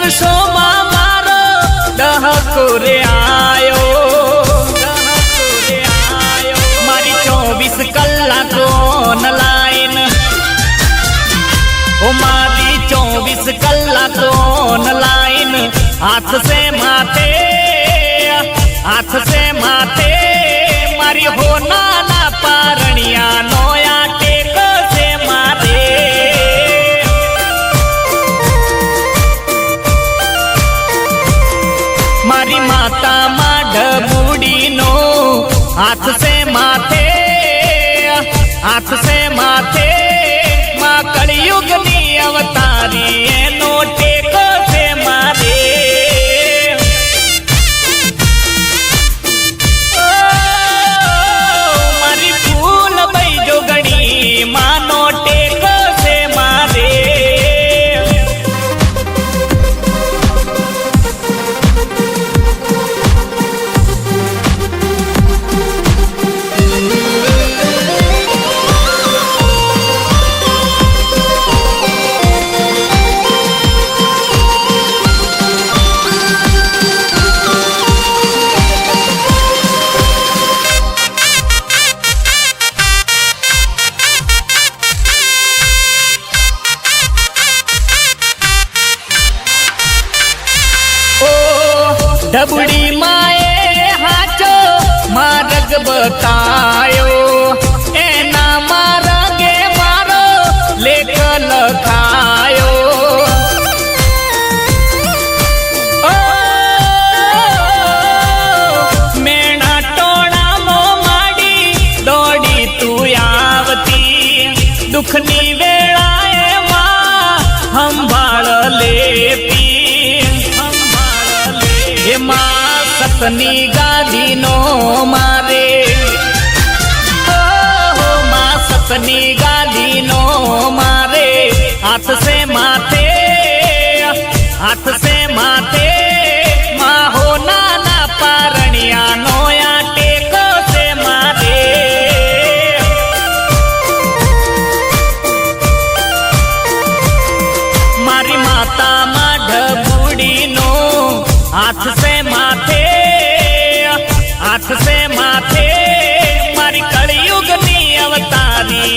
દિવસો મારો ડહકો રે આયો, મારી 24 કલાક ઓનલાઈન, ઓ મારી 24 કલાક ઓનલાઈન, હાથ સે માથે મારી હોના ના પારણિયા નો આ ટેકો છે મારે, મારી માતા માં ઢબુડી નો હાથ સે માથે માં કળિયુગ ની અવતારી એનો ટેકો છે મારે, મારી ફૂલ બઈ જોગણી માનો ટેકો છે મારે, ઢબુડી માએ હાચો માર્ગ બતાયો, એના માર્ગે મારો લેખ લખાયો, મેણા ટોળામાં માડી દોડી તું આવતી, દુઃખની વેળાએ માં સંભાળ લેતી, એમાં સતની ગાદી નો મારે, માં સતની ગાદી નો મારે, હાથ સે માથે માં હોના ના પારણિયા નો આ ટેકો છે મારે, મારી માતા માં ઢબુડી નો હાથ સે માથે મારી કળિયુગ ની અવતારી